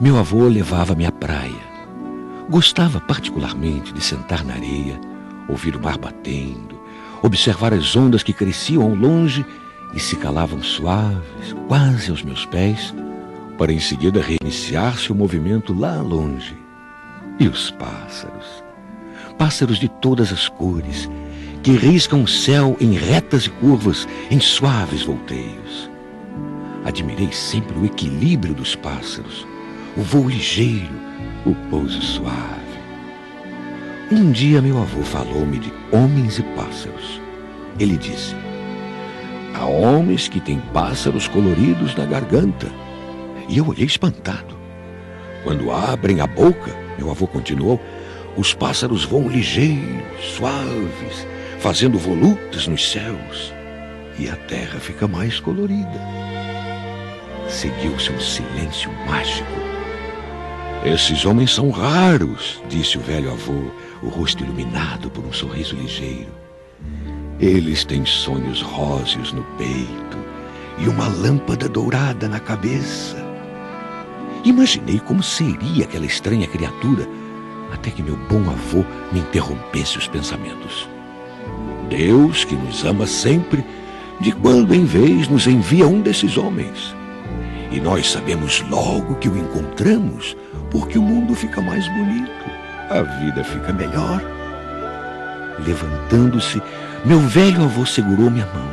Meu avô levava-me à praia. Gostava particularmente de sentar na areia, ouvir o mar batendo, observar as ondas que cresciam ao longe e se calavam suaves, quase aos meus pés, para em seguida reiniciar-se o movimento lá longe. E os pássaros, pássaros de todas as cores, que riscam o céu em retas e curvas, em suaves volteios. Admirei sempre o equilíbrio dos pássaros, o voo ligeiro, o pouso suave. Um dia meu avô falou-me de homens e pássaros. Ele disse: há homens que têm pássaros coloridos na garganta. E eu olhei espantado. Quando abrem a boca, meu avô continuou, os pássaros voam ligeiros, suaves, fazendo volutas nos céus, e a terra fica mais colorida. Seguiu-se um silêncio mágico. Esses homens são raros, disse o velho avô, o rosto iluminado por um sorriso ligeiro. Eles têm sonhos róseos no peito e uma lâmpada dourada na cabeça. Imaginei como seria aquela estranha criatura, até que meu bom avô me interrompesse os pensamentos. Deus, que nos ama sempre, de quando em vez nos envia um desses homens. E nós sabemos logo que o encontramos, porque o mundo fica mais bonito, a vida fica melhor. Levantando-se, meu velho avô segurou minha mão.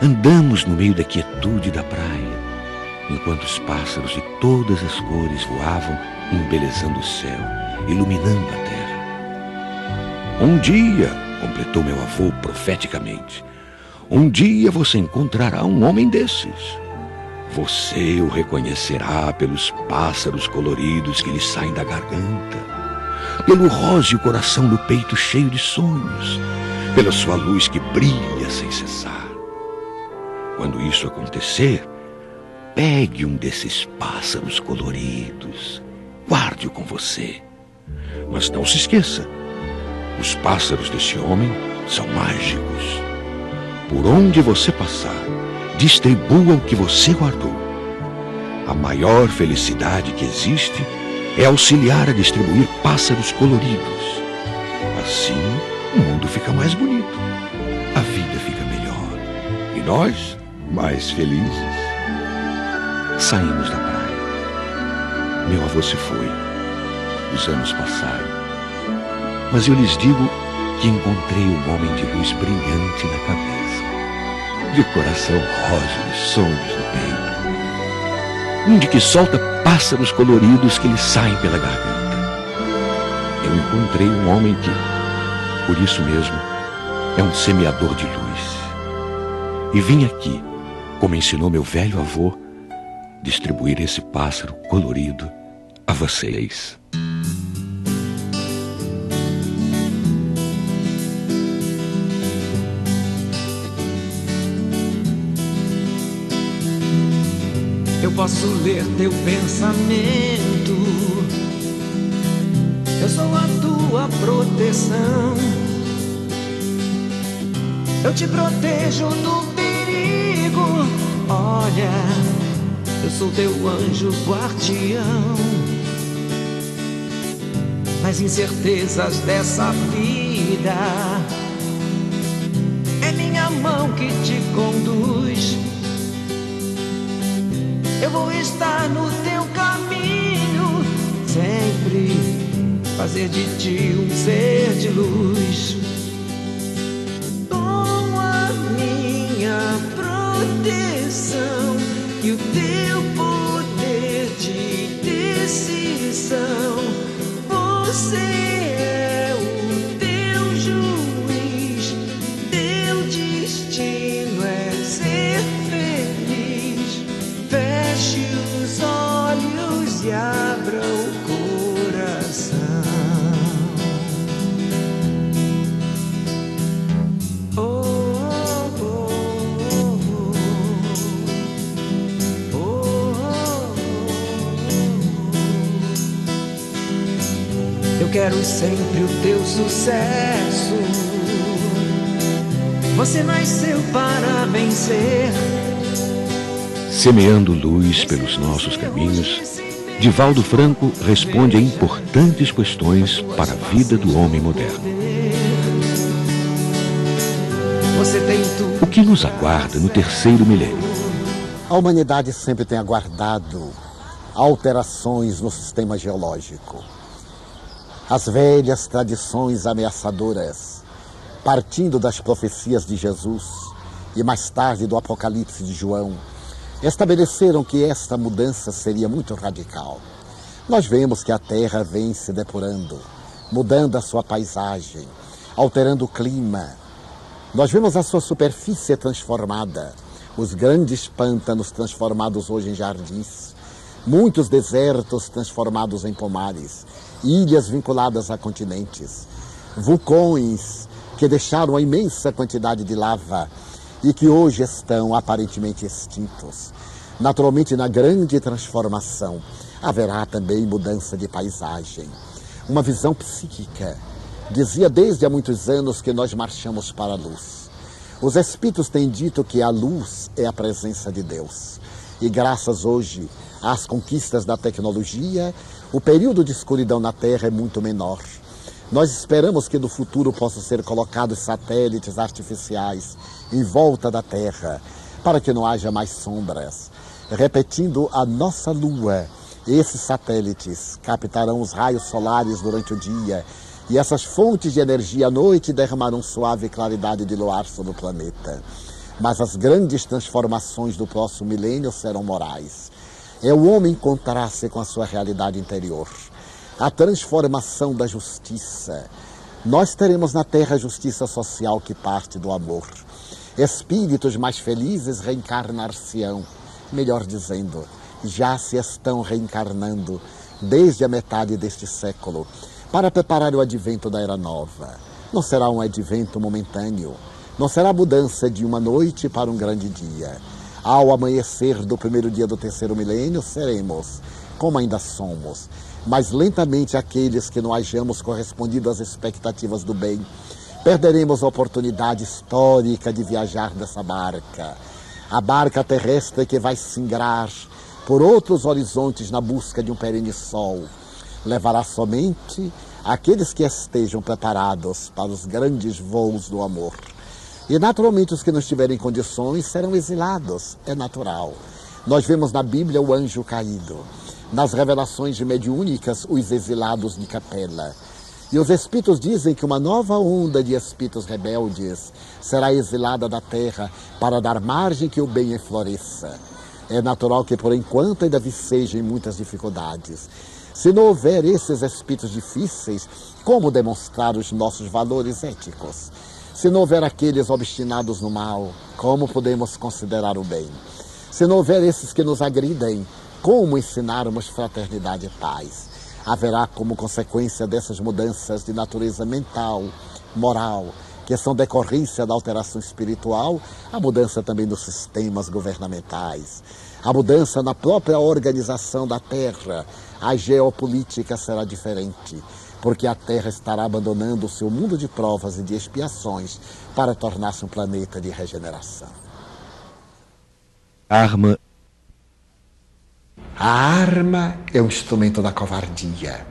Andamos no meio da quietude da praia, enquanto os pássaros de todas as cores voavam, embelezando o céu, iluminando a terra. Um dia, completou meu avô profeticamente, um dia você encontrará um homem desses. Você o reconhecerá pelos pássaros coloridos que lhe saem da garganta, pelo róseo coração no peito cheio de sonhos, pela sua luz que brilha sem cessar. Quando isso acontecer, pegue um desses pássaros coloridos, guarde-o com você. Mas não se esqueça, os pássaros desse homem são mágicos. Por onde você passar, distribua o que você guardou. A maior felicidade que existe é auxiliar a distribuir pássaros coloridos. Assim, o mundo fica mais bonito, a vida fica melhor e nós mais felizes. Saímos da praia. Meu avô se foi. Os anos passaram. Mas eu lhes digo que encontrei um homem de luz brilhante na cabeça, de coração rosa e sonhos no peito, de que solta pássaros coloridos que lhe saem pela garganta. Eu encontrei um homem que, por isso mesmo, é um semeador de luz. E vim aqui, como ensinou meu velho avô, distribuir esse pássaro colorido a vocês. Eu posso ler teu pensamento, eu sou a tua proteção. Eu te protejo do perigo, olha, eu sou teu anjo guardião. Nas incertezas dessa vida, é minha mão que te conduz. Eu vou estar no teu caminho, sempre fazer de ti um ser de luz. Com a minha proteção e o teu poder de decisão, você é o teu juiz, teu destino é ser feliz. Feche os olhos e abra o coração. Oh, oh, oh, oh, oh, oh. Eu quero sempre o teu sucesso. Você nasceu para vencer. Semeando luz pelos nossos caminhos, Divaldo Franco responde a importantes questões para a vida do homem moderno. O que nos aguarda no terceiro milênio? A humanidade sempre tem aguardado alterações no sistema geológico. As velhas tradições ameaçadoras, partindo das profecias de Jesus e mais tarde do Apocalipse de João, estabeleceram que esta mudança seria muito radical. Nós vemos que a Terra vem se depurando, mudando a sua paisagem, alterando o clima. Nós vemos a sua superfície transformada, os grandes pântanos transformados hoje em jardins, muitos desertos transformados em pomares, ilhas vinculadas a continentes, vulcões que deixaram uma imensa quantidade de lava e que hoje estão aparentemente extintos. Naturalmente, na grande transformação, haverá também mudança de paisagem. Uma visão psíquica. Dizia desde há muitos anos que nós marchamos para a luz. Os espíritos têm dito que a luz é a presença de Deus. E graças hoje às conquistas da tecnologia, o período de escuridão na Terra é muito menor. Nós esperamos que no futuro possam ser colocados satélites artificiais em volta da Terra, para que não haja mais sombras. Repetindo a nossa Lua, esses satélites captarão os raios solares durante o dia e essas fontes de energia à noite derramarão suave claridade de luar sobre o planeta. Mas as grandes transformações do próximo milênio serão morais. É o homem encontrar-se com a sua realidade interior. A transformação da justiça. Nós teremos na Terra a justiça social que parte do amor. Espíritos mais felizes reencarnar-se-ão, melhor dizendo, já se estão reencarnando desde a metade deste século, para preparar o advento da Era Nova. Não será um advento momentâneo, não será mudança de uma noite para um grande dia. Ao amanhecer do primeiro dia do terceiro milênio, seremos, como ainda somos, mas lentamente aqueles que não hajamos correspondido às expectativas do bem, perderemos a oportunidade histórica de viajar dessa barca. A barca terrestre que vai singrar por outros horizontes na busca de um perene sol. Levará somente aqueles que estejam preparados para os grandes voos do amor. E naturalmente os que não estiverem em condições serão exilados, é natural. Nós vemos na Bíblia o anjo caído, nas revelações mediúnicas os exilados de capela. E os espíritos dizem que uma nova onda de espíritos rebeldes será exilada da terra para dar margem que o bem floresça. É natural que por enquanto ainda vicejam muitas dificuldades. Se não houver esses espíritos difíceis, como demonstrar os nossos valores éticos? Se não houver aqueles obstinados no mal, como podemos considerar o bem? Se não houver esses que nos agridem, como ensinarmos fraternidade e paz? Haverá como consequência dessas mudanças de natureza mental, moral, que são decorrência da alteração espiritual, a mudança também dos sistemas governamentais, a mudança na própria organização da Terra. A geopolítica será diferente, porque a Terra estará abandonando o seu mundo de provas e de expiações para tornar-se um planeta de regeneração. Arma. A arma é um instrumento da covardia.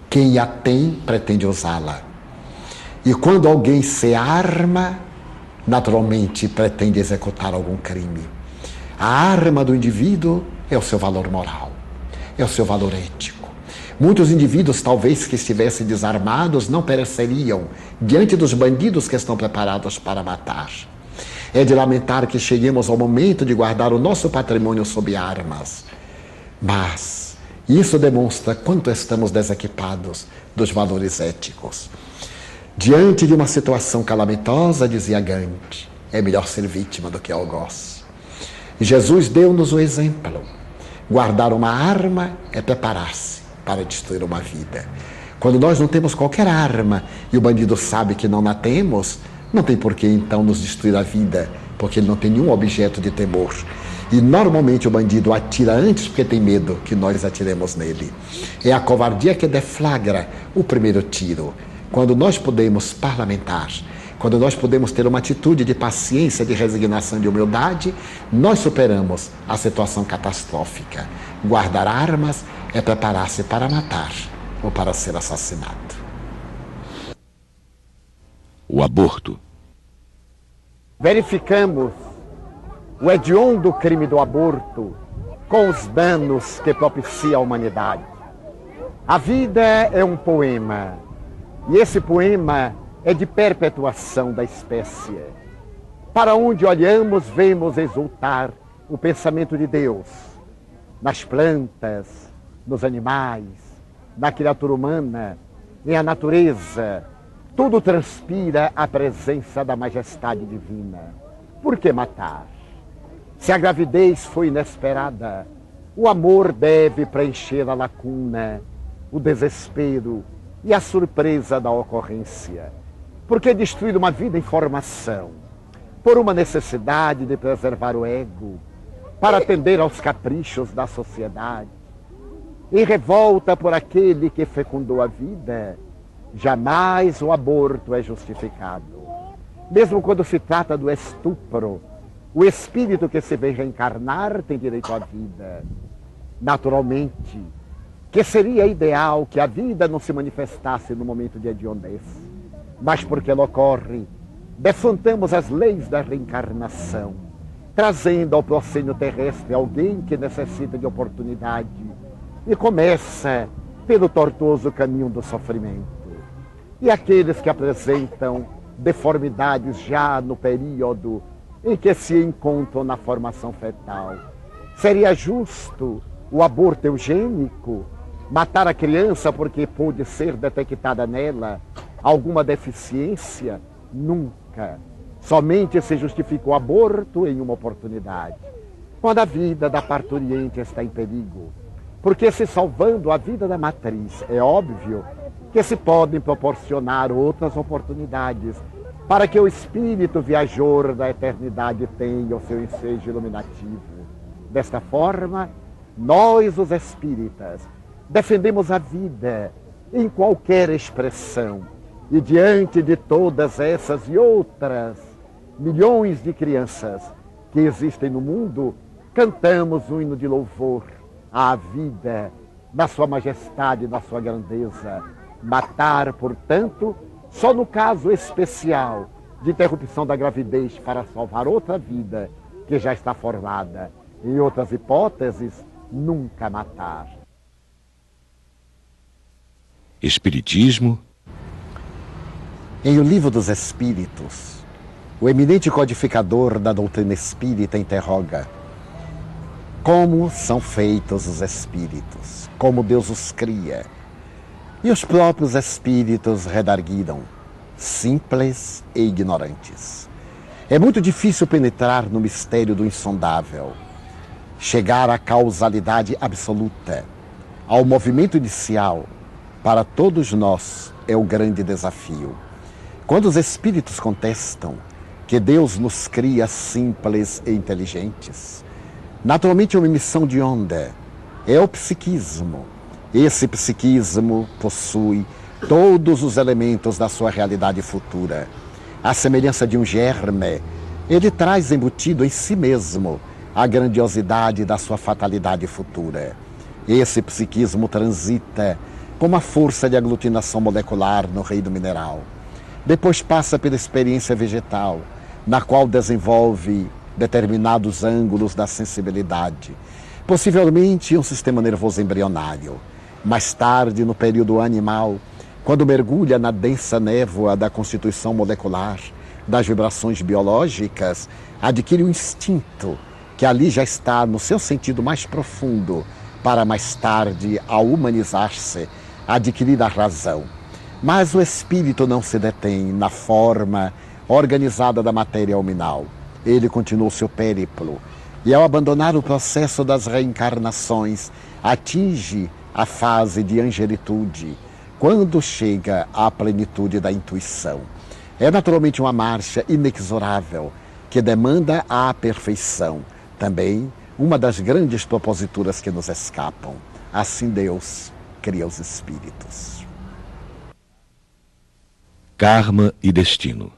Quem a tem pretende usá-la. E quando alguém se arma, naturalmente pretende executar algum crime. A arma do indivíduo é o seu valor moral, é o seu valor ético. Muitos indivíduos, talvez que estivessem desarmados, não pereceriam diante dos bandidos que estão preparados para matar. É de lamentar que cheguemos ao momento de guardar o nosso patrimônio sob armas. Mas isso demonstra quanto estamos desequipados dos valores éticos. Diante de uma situação calamitosa, dizia Gandhi, é melhor ser vítima do que algoz. Jesus deu-nos o exemplo. Guardar uma arma é preparar-se para destruir uma vida. Quando nós não temos qualquer arma e o bandido sabe que não a temos, não tem por que então nos destruir a vida, porque ele não tem nenhum objeto de temor. E normalmente o bandido atira antes porque tem medo que nós atiremos nele. É a covardia que deflagra o primeiro tiro. Quando nós podemos parlamentar, quando nós podemos ter uma atitude de paciência, de resignação, de humildade, nós superamos a situação catastrófica. Guardar armas é preparar-se para matar ou para ser assassinado. O aborto. Verificamos o hediondo crime do aborto com os danos que propicia a humanidade. A vida é um poema, e esse poema é de perpetuação da espécie. Para onde olhamos, vemos exultar o pensamento de Deus nas plantas, nos animais, na criatura humana, em a natureza. Tudo transpira a presença da majestade divina. Por que matar? Se a gravidez foi inesperada, o amor deve preencher a lacuna, o desespero e a surpresa da ocorrência. Por que destruir uma vida em formação? Por uma necessidade de preservar o ego, para atender aos caprichos da sociedade. Em revolta por aquele que fecundou a vida, jamais o aborto é justificado. Mesmo quando se trata do estupro, o espírito que se vem reencarnar tem direito à vida. Naturalmente, que seria ideal que a vida não se manifestasse no momento de hediondez. Mas porque ela ocorre, defrontamos as leis da reencarnação, trazendo ao proscênio terrestre alguém que necessita de oportunidade e começa pelo tortuoso caminho do sofrimento. E aqueles que apresentam deformidades já no período em que se encontram na formação fetal. Seria justo o aborto eugênico? Matar a criança porque pode ser detectada nela alguma deficiência? Nunca. Somente se justifica o aborto em uma oportunidade, quando a vida da parturiente está em perigo. Porque se salvando a vida da matriz, é óbvio que se podem proporcionar outras oportunidades para que o espírito viajor da eternidade tenha o seu ensejo iluminativo. Desta forma, nós, os espíritas, defendemos a vida em qualquer expressão. E diante de todas essas e outras milhões de crianças que existem no mundo, cantamos um hino de louvor à vida, na sua majestade, na sua grandeza. Matar, portanto, só no caso especial de interrupção da gravidez para salvar outra vida que já está formada. Em outras hipóteses, nunca matar. Espiritismo. Em O Livro dos Espíritos, o eminente codificador da doutrina espírita interroga: como são feitos os espíritos? Como Deus os cria? E os próprios espíritos redarguiram: simples e ignorantes. É muito difícil penetrar no mistério do insondável, chegar à causalidade absoluta, ao movimento inicial. Para todos nós é o grande desafio. Quando os espíritos contestam que Deus nos cria simples e inteligentes, naturalmente é uma emissão de onda, é o psiquismo. Esse psiquismo possui todos os elementos da sua realidade futura. À semelhança de um germe, ele traz embutido em si mesmo a grandiosidade da sua fatalidade futura. Esse psiquismo transita como a força de aglutinação molecular no reino mineral. Depois passa pela experiência vegetal, na qual desenvolve determinados ângulos da sensibilidade, possivelmente um sistema nervoso embrionário. Mais tarde, no período animal, quando mergulha na densa névoa da constituição molecular, das vibrações biológicas, adquire um instinto que ali já está no seu sentido mais profundo, para mais tarde, ao humanizar-se, adquirir a razão. Mas o espírito não se detém na forma organizada da matéria alminal. Ele continua o seu périplo e, ao abandonar o processo das reencarnações, atinge a fase de angelitude, quando chega à plenitude da intuição. É naturalmente uma marcha inexorável que demanda a perfeição, também uma das grandes proposituras que nos escapam. Assim Deus cria os espíritos. Karma e destino.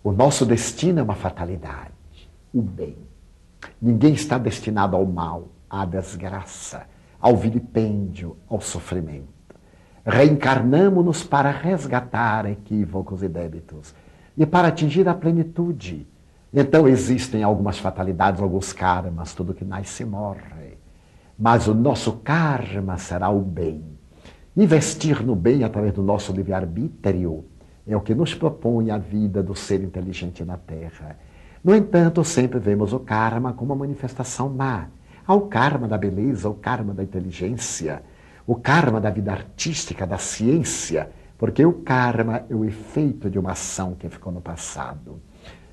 O nosso destino é uma fatalidade, o bem. Ninguém está destinado ao mal, à desgraça. ao vilipêndio, ao sofrimento. Reencarnamo-nos para resgatar equívocos e débitos e para atingir a plenitude. Então existem algumas fatalidades, alguns karmas, tudo que nasce morre. Mas o nosso karma será o bem. Investir no bem através do nosso livre-arbítrio é o que nos propõe a vida do ser inteligente na Terra. No entanto, sempre vemos o karma como uma manifestação má. Há o karma da beleza, o karma da inteligência, o karma da vida artística, da ciência, porque o karma é o efeito de uma ação que ficou no passado.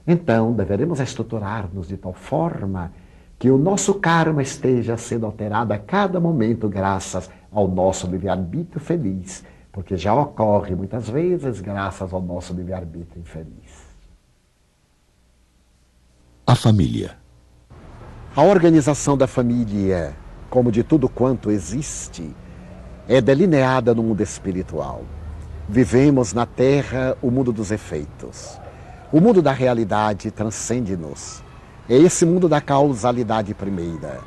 Então, deveremos estruturar-nos de tal forma que o nosso karma esteja sendo alterado a cada momento graças ao nosso livre-arbítrio feliz, porque já ocorre muitas vezes graças ao nosso livre-arbítrio infeliz. A família. A organização da família, como de tudo quanto existe, é delineada no mundo espiritual. Vivemos na Terra o mundo dos efeitos. O mundo da realidade transcende-nos. É esse mundo da causalidade primeira.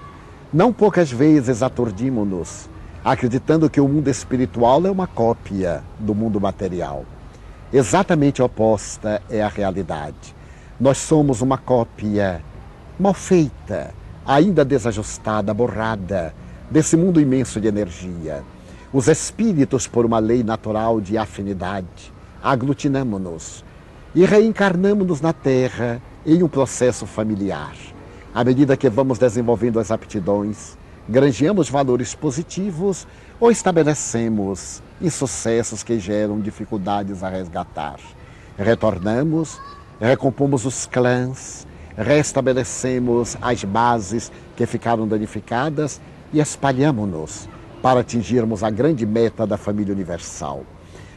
Não poucas vezes aturdimos-nos, acreditando que o mundo espiritual é uma cópia do mundo material. Exatamente oposta é a realidade. Nós somos uma cópia mal feita, ainda desajustada, borrada, desse mundo imenso de energia. Os espíritos, por uma lei natural de afinidade, aglutinamo-nos e reencarnamo-nos na Terra em um processo familiar. À medida que vamos desenvolvendo as aptidões, granjeamos valores positivos ou estabelecemos insucessos que geram dificuldades a resgatar. Retornamos, recompomos os clãs, restabelecemos as bases que ficaram danificadas e espalhamo-nos para atingirmos a grande meta da família universal.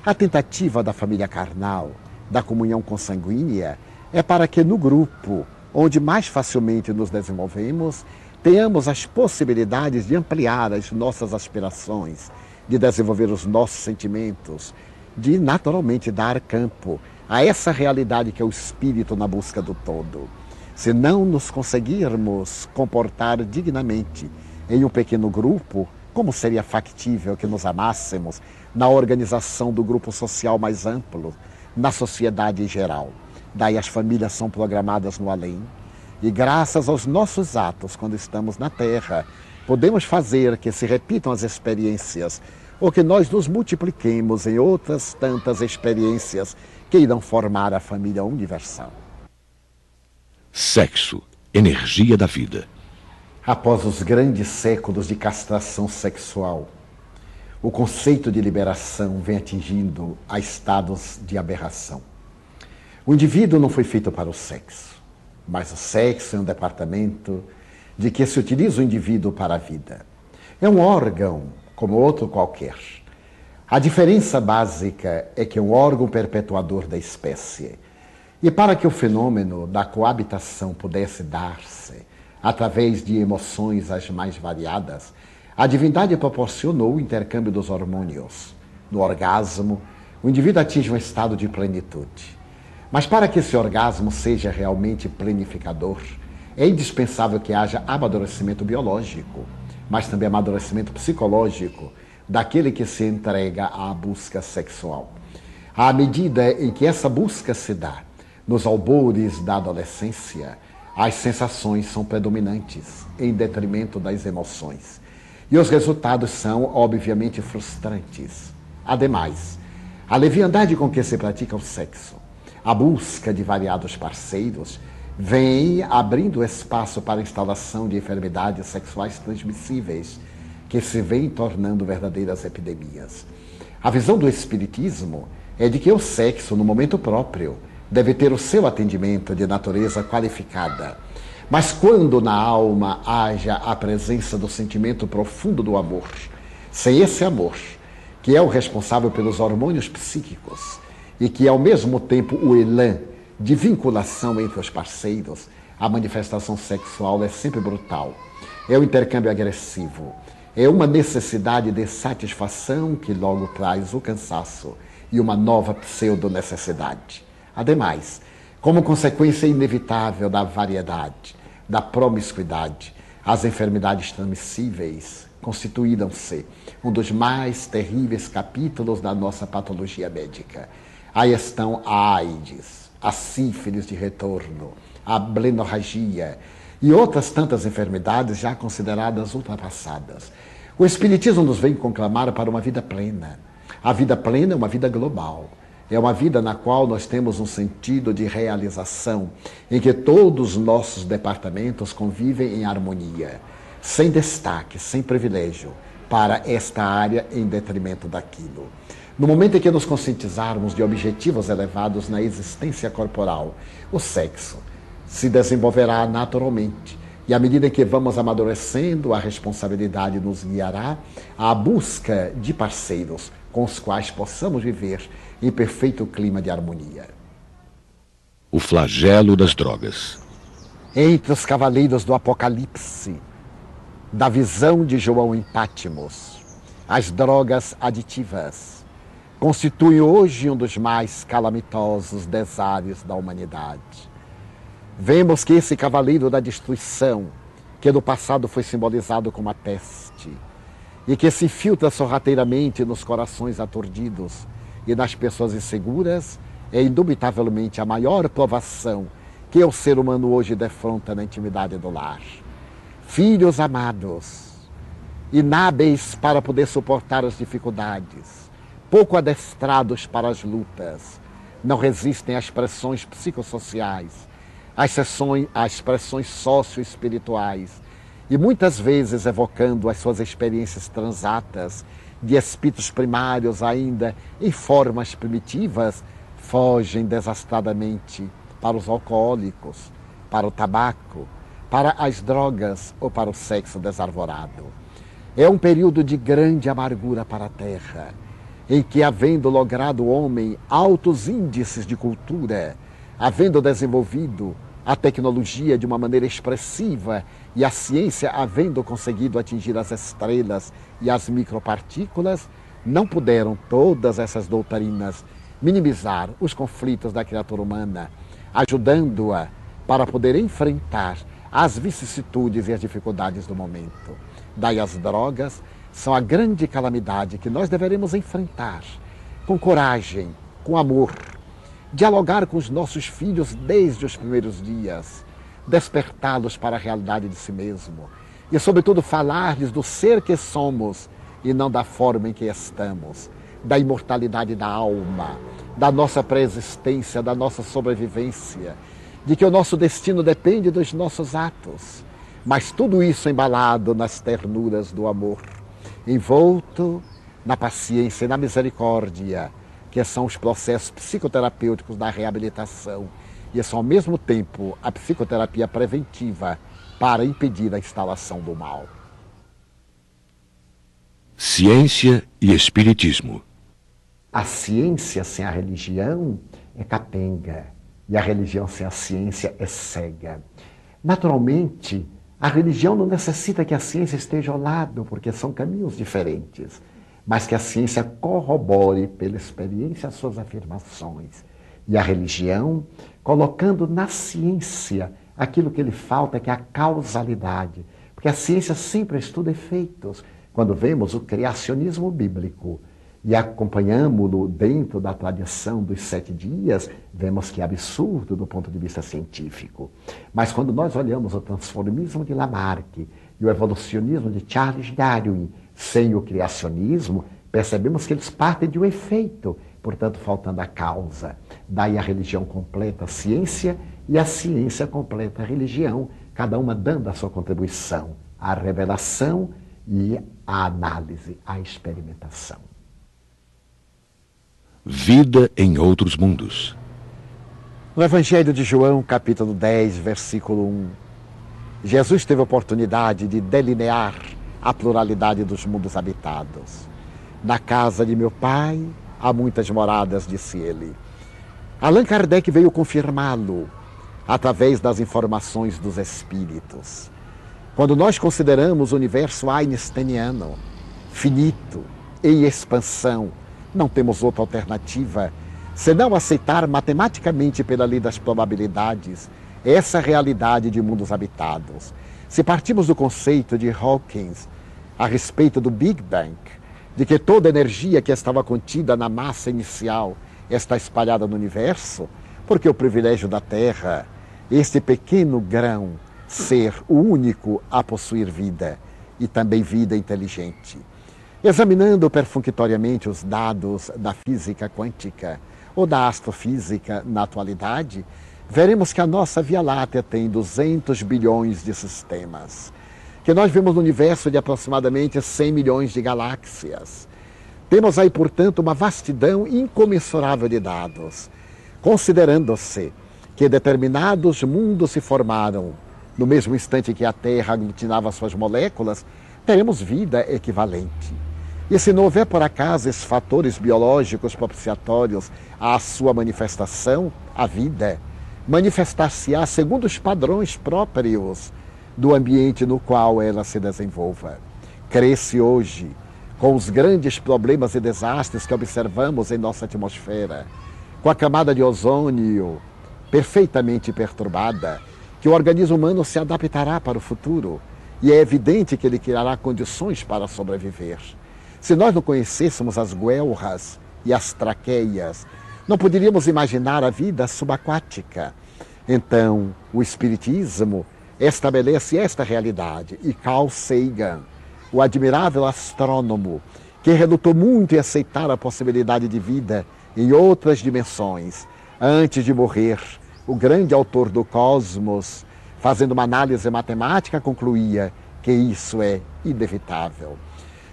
A tentativa da família carnal, da comunhão consanguínea, é para que no grupo, onde mais facilmente nos desenvolvemos, tenhamos as possibilidades de ampliar as nossas aspirações, de desenvolver os nossos sentimentos, de naturalmente dar campo a essa realidade que é o espírito na busca do todo. Se não nos conseguirmos comportar dignamente em um pequeno grupo, como seria factível que nos amássemos na organização do grupo social mais amplo, na sociedade em geral? Daí as famílias são programadas no além. E graças aos nossos atos, quando estamos na Terra, podemos fazer que se repitam as experiências ou que nós nos multipliquemos em outras tantas experiências que irão formar a família universal. Sexo, energia da vida. Após os grandes séculos de castração sexual, o conceito de liberação vem atingindo a estados de aberração. O indivíduo não foi feito para o sexo, mas o sexo é um departamento de que se utiliza o indivíduo para a vida. É um órgão como outro qualquer. A diferença básica é que é um órgão perpetuador da espécie. E para que o fenômeno da coabitação pudesse dar-se através de emoções as mais variadas, a divindade proporcionou o intercâmbio dos hormônios. No orgasmo, o indivíduo atinge um estado de plenitude. Mas para que esse orgasmo seja realmente planificador, é indispensável que haja amadurecimento biológico, mas também amadurecimento psicológico daquele que se entrega à busca sexual. À medida em que essa busca se dá nos albores da adolescência, as sensações são predominantes em detrimento das emoções. E os resultados são, obviamente, frustrantes. Ademais, a leviandade com que se pratica o sexo, a busca de variados parceiros, vem abrindo espaço para a instalação de enfermidades sexuais transmissíveis, que se vêm tornando verdadeiras epidemias. A visão do Espiritismo é de que o sexo, no momento próprio, deve ter o seu atendimento de natureza qualificada. Mas quando na alma haja a presença do sentimento profundo do amor, sem esse amor, que é o responsável pelos hormônios psíquicos e que é ao mesmo tempo o elan de vinculação entre os parceiros, a manifestação sexual é sempre brutal. É o intercâmbio agressivo. É uma necessidade de satisfação que logo traz o cansaço e uma nova pseudo-necessidade. Ademais, como consequência inevitável da variedade, da promiscuidade, as enfermidades transmissíveis constituíram-se um dos mais terríveis capítulos da nossa patologia médica. Aí estão a AIDS, a sífilis de retorno, a blenorragia e outras tantas enfermidades já consideradas ultrapassadas. O Espiritismo nos vem conclamar para uma vida plena. A vida plena é uma vida global. É uma vida na qual nós temos um sentido de realização, em que todos os nossos departamentos convivem em harmonia, sem destaque, sem privilégio, para esta área em detrimento daquilo. No momento em que nos conscientizarmos de objetivos elevados na existência corporal, o sexo se desenvolverá naturalmente. E à medida que vamos amadurecendo, a responsabilidade nos guiará à busca de parceiros com os quais possamos viver em perfeito clima de harmonia. O flagelo das drogas. Entre os cavaleiros do Apocalipse, da visão de João em Patmos, as drogas aditivas constituem hoje um dos mais calamitosos desares da humanidade. Vemos que esse cavaleiro da destruição, que no passado foi simbolizado como a peste, e que se filtra sorrateiramente nos corações aturdidos e nas pessoas inseguras, é indubitavelmente a maior provação que o ser humano hoje defronta na intimidade do lar. Filhos amados, inábeis para poder suportar as dificuldades, pouco adestrados para as lutas, não resistem às pressões psicossociais, às pressões socioespirituais, e muitas vezes evocando as suas experiências transatas de espíritos primários ainda em formas primitivas, fogem desastradamente para os alcoólicos, para o tabaco, para as drogas ou para o sexo desarvorado. É um período de grande amargura para a Terra, em que, havendo logrado o homem altos índices de cultura, havendo desenvolvido a tecnologia de uma maneira expressiva e a ciência havendo conseguido atingir as estrelas e as micropartículas, não puderam todas essas doutrinas minimizar os conflitos da criatura humana, ajudando-a para poder enfrentar as vicissitudes e as dificuldades do momento. Daí as drogas são a grande calamidade que nós deveremos enfrentar com coragem, com amor, dialogar com os nossos filhos desde os primeiros dias, despertá-los para a realidade de si mesmo e, sobretudo, falar-lhes do ser que somos e não da forma em que estamos, da imortalidade da alma, da nossa pré-existência, da nossa sobrevivência, de que o nosso destino depende dos nossos atos, mas tudo isso embalado nas ternuras do amor, envolto na paciência e na misericórdia, que são os processos psicoterapêuticos da reabilitação, e são, ao mesmo tempo, a psicoterapia preventiva para impedir a instalação do mal. Ciência e Espiritismo. A ciência sem a religião é capenga, e a religião sem a ciência é cega. Naturalmente, a religião não necessita que a ciência esteja ao lado, porque são caminhos diferentes, mas que a ciência corrobore pela experiência as suas afirmações. E a religião, colocando na ciência aquilo que lhe falta, que é a causalidade. Porque a ciência sempre estuda efeitos. Quando vemos o criacionismo bíblico e acompanhamos-lo dentro da tradição dos 7 dias, vemos que é absurdo do ponto de vista científico. Mas quando nós olhamos o transformismo de Lamarck e o evolucionismo de Charles Darwin, sem o criacionismo, percebemos que eles partem de um efeito, portanto, faltando a causa. Daí a religião completa a ciência e a ciência completa a religião, cada uma dando a sua contribuição à revelação e à análise, à experimentação. Vida em outros mundos. No Evangelho de João, capítulo 10, versículo 1, Jesus teve a oportunidade de delinear a pluralidade dos mundos habitados. Na casa de meu Pai há muitas moradas, disse ele. Allan Kardec veio confirmá-lo através das informações dos espíritos. Quando nós consideramos o universo einsteiniano, finito, em expansão, não temos outra alternativa senão aceitar matematicamente pela lei das probabilidades essa realidade de mundos habitados. Se partimos do conceito de Hawking, a respeito do Big Bang, de que toda energia que estava contida na massa inicial está espalhada no universo, porque o privilégio da Terra, este pequeno grão, ser o único a possuir vida e também vida inteligente. Examinando perfunctoriamente os dados da física quântica ou da astrofísica na atualidade, veremos que a nossa Via Láctea tem 200 bilhões de sistemas, que nós vemos no universo de aproximadamente 100 milhões de galáxias. Temos aí, portanto, uma vastidão incomensurável de dados, considerando-se que determinados mundos se formaram no mesmo instante que a Terra aglutinava suas moléculas, teremos vida equivalente. E se não houver, por acaso, esses fatores biológicos propiciatórios à sua manifestação, a vida manifestar-se-á segundo os padrões próprios do ambiente no qual ela se desenvolva. Cresce hoje, com os grandes problemas e desastres que observamos em nossa atmosfera, com a camada de ozônio perfeitamente perturbada, que o organismo humano se adaptará para o futuro, e é evidente que ele criará condições para sobreviver. Se nós não conhecêssemos as guelras e as traqueias, não poderíamos imaginar a vida subaquática. Então, o Espiritismo estabelece esta realidade, e Carl Sagan, o admirável astrônomo, que relutou muito em aceitar a possibilidade de vida em outras dimensões, antes de morrer, o grande autor do Cosmos, fazendo uma análise matemática, concluía que isso é inevitável.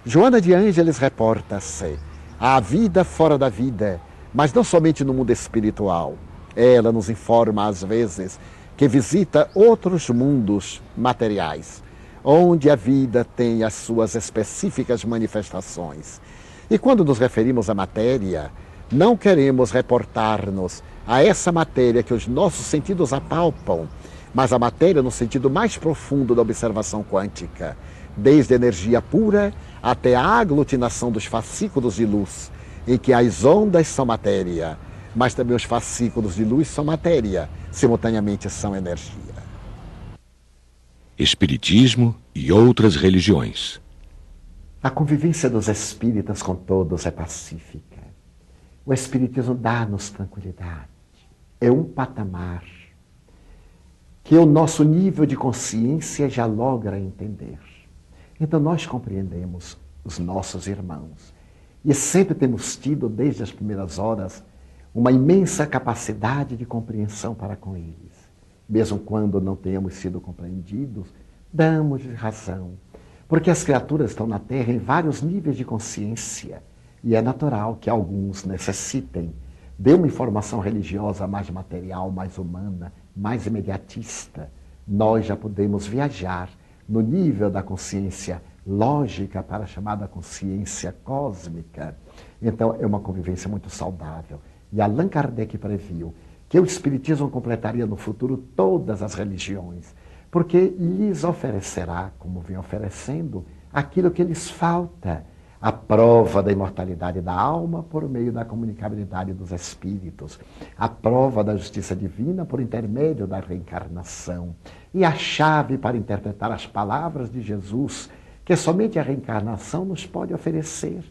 Joana de Ângeles reporta-se: há vida fora da vida, mas não somente no mundo espiritual. Ela nos informa, às vezes, que visita outros mundos materiais, onde a vida tem as suas específicas manifestações. E quando nos referimos à matéria, não queremos reportar-nos a essa matéria que os nossos sentidos apalpam, mas a matéria no sentido mais profundo da observação quântica, desde a energia pura até a aglutinação dos fascículos de luz, em que as ondas são matéria, mas também os fascículos de luz são matéria, simultaneamente são energia. Espiritismo e outras religiões. A convivência dos espíritas com todos é pacífica. O Espiritismo dá-nos tranquilidade. É um patamar que o nosso nível de consciência já logra entender. Então nós compreendemos os nossos irmãos e sempre temos tido, desde as primeiras horas, uma imensa capacidade de compreensão para com eles. Mesmo quando não tenhamos sido compreendidos, damos-lhes razão, porque as criaturas estão na Terra em vários níveis de consciência e é natural que alguns necessitem de uma informação religiosa mais material, mais humana, mais imediatista. Nós já podemos viajar no nível da consciência lógica para a chamada consciência cósmica. Então, é uma convivência muito saudável. E Allan Kardec previu que o Espiritismo completaria no futuro todas as religiões, porque lhes oferecerá, como vem oferecendo, aquilo que lhes falta, a prova da imortalidade da alma por meio da comunicabilidade dos espíritos, a prova da justiça divina por intermédio da reencarnação e a chave para interpretar as palavras de Jesus, que somente a reencarnação nos pode oferecer,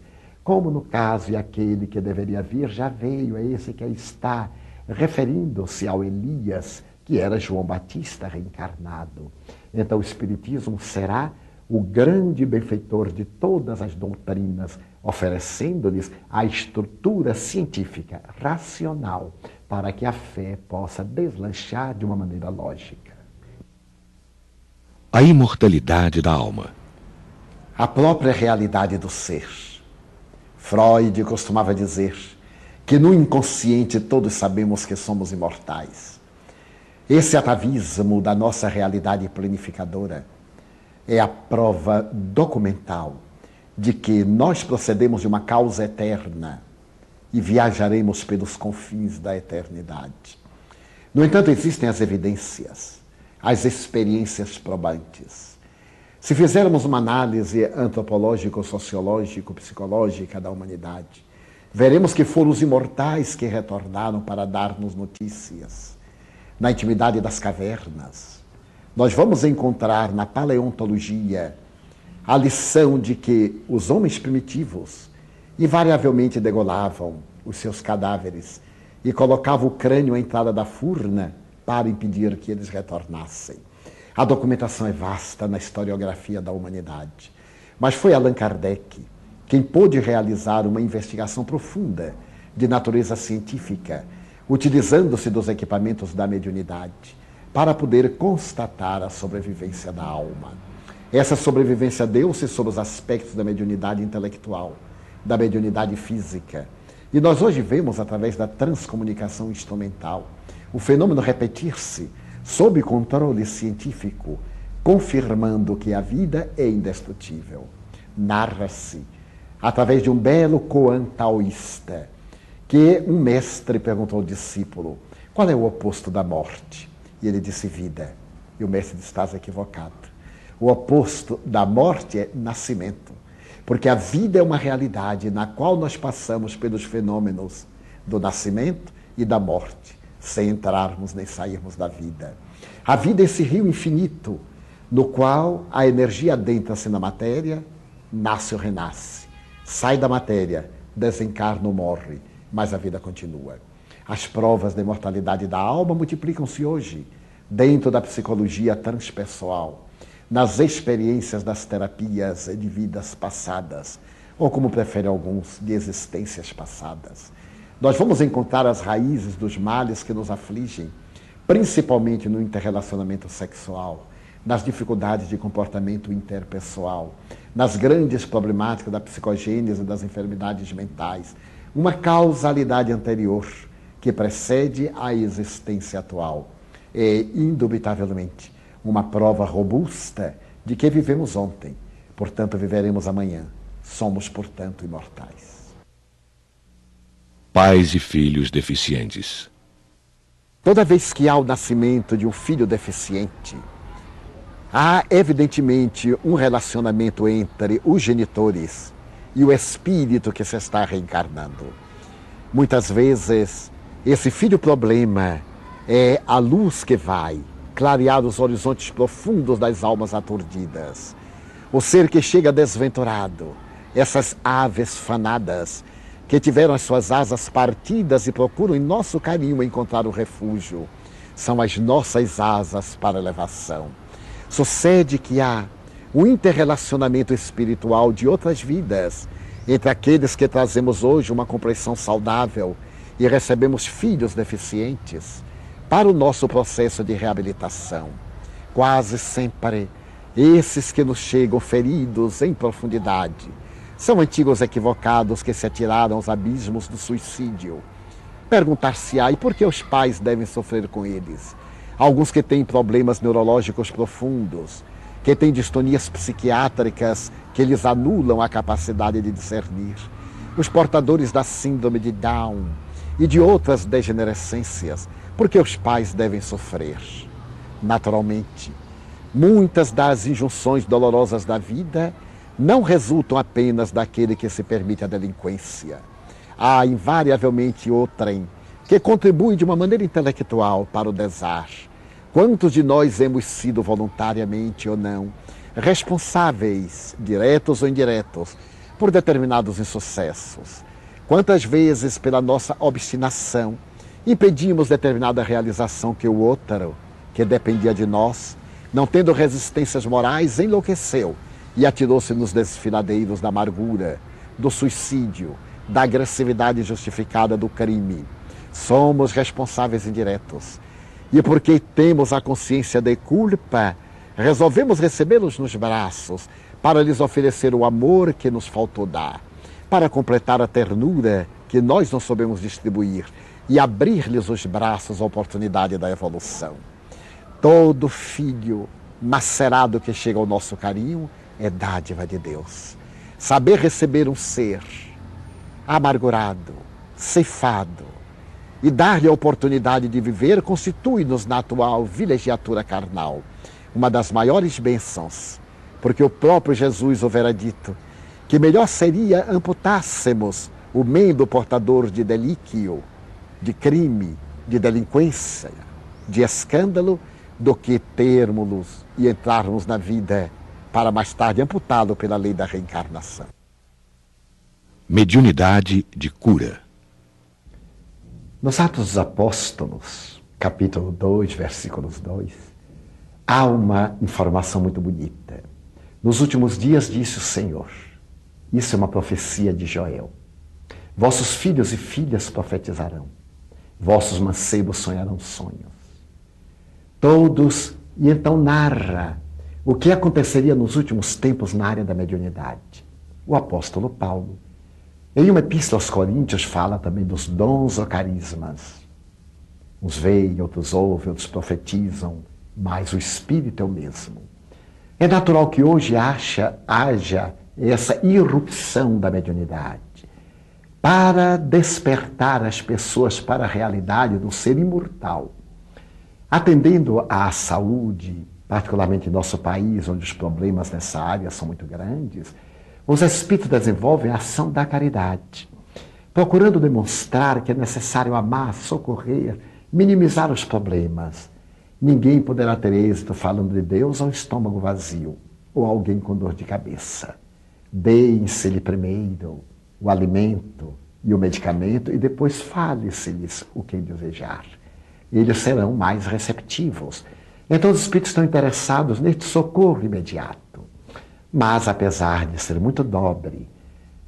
como no caso, e aquele que deveria vir já veio, é esse que aí está, referindo-se ao Elias, que era João Batista reencarnado. Então o Espiritismo será o grande benfeitor de todas as doutrinas, oferecendo-lhes a estrutura científica, racional, para que a fé possa deslanchar de uma maneira lógica. A imortalidade da alma. A própria realidade do ser. Freud costumava dizer que no inconsciente todos sabemos que somos imortais. Esse atavismo da nossa realidade planificadora é a prova documental de que nós procedemos de uma causa eterna e viajaremos pelos confins da eternidade. No entanto, existem as evidências, as experiências probantes. Se fizermos uma análise antropológico-sociológico-psicológica da humanidade, veremos que foram os imortais que retornaram para dar-nos notícias. Na intimidade das cavernas, nós vamos encontrar na paleontologia a lição de que os homens primitivos invariavelmente degolavam os seus cadáveres e colocavam o crânio à entrada da furna para impedir que eles retornassem. A documentação é vasta na historiografia da humanidade, mas foi Allan Kardec quem pôde realizar uma investigação profunda de natureza científica, utilizando-se dos equipamentos da mediunidade, para poder constatar a sobrevivência da alma. Essa sobrevivência deu-se sobre os aspectos da mediunidade intelectual, da mediunidade física. E nós hoje vemos, através da transcomunicação instrumental, o fenômeno repetir-se sob controle científico, confirmando que a vida é indestrutível. Narra-se, através de um belo koan taoísta, que um mestre perguntou ao discípulo: qual é o oposto da morte? E ele disse: vida. E o mestre disse: estás equivocado. O oposto da morte é nascimento, porque a vida é uma realidade na qual nós passamos pelos fenômenos do nascimento e da morte, sem entrarmos nem sairmos da vida. A vida é esse rio infinito, no qual a energia adentra-se na matéria, nasce ou renasce, sai da matéria, desencarna ou morre, mas a vida continua. As provas da imortalidade da alma multiplicam-se hoje, dentro da psicologia transpessoal, nas experiências das terapias de vidas passadas, ou como preferem alguns, de existências passadas. Nós vamos encontrar as raízes dos males que nos afligem, principalmente no interrelacionamento sexual, nas dificuldades de comportamento interpessoal, nas grandes problemáticas da psicogênese e das enfermidades mentais, uma causalidade anterior que precede a existência atual. É, indubitavelmente, uma prova robusta de que vivemos ontem, portanto viveremos amanhã. Somos, portanto, imortais. Pais e filhos deficientes. Toda vez que há o nascimento de um filho deficiente, há evidentemente um relacionamento entre os genitores e o espírito que se está reencarnando. Muitas vezes, esse filho problema é a luz que vai clarear os horizontes profundos das almas aturdidas. O ser que chega desventurado, essas aves fanadas que tiveram as suas asas partidas e procuram em nosso carinho encontrar o refúgio, são as nossas asas para a elevação. Sucede que há um interrelacionamento espiritual de outras vidas entre aqueles que trazemos hoje uma compreensão saudável e recebemos filhos deficientes para o nosso processo de reabilitação. Quase sempre, esses que nos chegam feridos em profundidade são antigos equivocados que se atiraram aos abismos do suicídio. Perguntar-se-á, e por que os pais devem sofrer com eles? Alguns que têm problemas neurológicos profundos, que têm distonias psiquiátricas que lhes anulam a capacidade de discernir, os portadores da síndrome de Down e de outras degenerescências. Por que os pais devem sofrer? Naturalmente, muitas das injunções dolorosas da vida não resultam apenas daquele que se permite a delinquência. Há invariavelmente outrem que contribui de uma maneira intelectual para o desar. Quantos de nós hemos sido voluntariamente ou não responsáveis, diretos ou indiretos, por determinados insucessos? Quantas vezes, pela nossa obstinação, impedimos determinada realização que o outro, que dependia de nós, não tendo resistências morais, enlouqueceu e atirou-se nos desfiladeiros da amargura, do suicídio, da agressividade justificada do crime. Somos responsáveis indiretos. E porque temos a consciência de culpa, resolvemos recebê-los nos braços para lhes oferecer o amor que nos faltou dar, para completar a ternura que nós não soubemos distribuir e abrir-lhes os braços à oportunidade da evolução. Todo filho macerado que chega ao nosso carinho é dádiva de Deus. Saber receber um ser amargurado, ceifado, e dar-lhe a oportunidade de viver constitui-nos na atual vilegiatura carnal uma das maiores bênçãos, porque o próprio Jesus houvera dito que melhor seria amputássemos o membro portador de delíquio, de crime, de delinquência, de escândalo, do que termos e entrarmos na vida para mais tarde amputá-lo pela lei da reencarnação. Mediunidade de cura. Nos Atos dos Apóstolos, capítulo 2, versículos 2, há uma informação muito bonita. Nos últimos dias disse o Senhor, isso é uma profecia de Joel, vossos filhos e filhas profetizarão, vossos mancebos sonharão sonhos. Todos, e então narra o que aconteceria nos últimos tempos na área da mediunidade. O apóstolo Paulo, em uma epístola aos Coríntios, fala também dos dons ou carismas. Uns veem, outros ouvem, outros profetizam, mas o Espírito é o mesmo. É natural que hoje haja essa irrupção da mediunidade para despertar as pessoas para a realidade do ser imortal. Atendendo à saúde, particularmente em nosso país, onde os problemas nessa área são muito grandes, os espíritos desenvolvem a ação da caridade, procurando demonstrar que é necessário amar, socorrer, minimizar os problemas. Ninguém poderá ter êxito falando de Deus ao estômago vazio, ou alguém com dor de cabeça. Deem-se-lhe primeiro o alimento e o medicamento, e depois fale-se-lhes o que desejar. Eles serão mais receptivos. Então os espíritos estão interessados neste socorro imediato. Mas, apesar de ser muito nobre,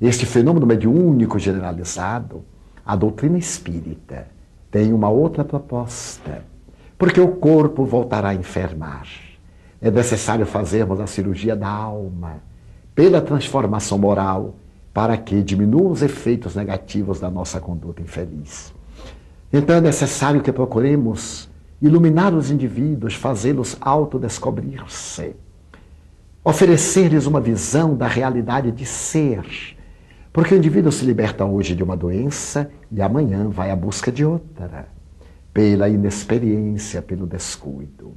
este fenômeno mediúnico generalizado, a doutrina espírita tem uma outra proposta, porque o corpo voltará a enfermar. É necessário fazermos a cirurgia da alma, pela transformação moral, para que diminuam os efeitos negativos da nossa conduta infeliz. Então é necessário que procuremos iluminar os indivíduos, fazê-los autodescobrir-se, oferecer-lhes uma visão da realidade de ser, porque o indivíduo se liberta hoje de uma doença e amanhã vai à busca de outra, pela inexperiência, pelo descuido.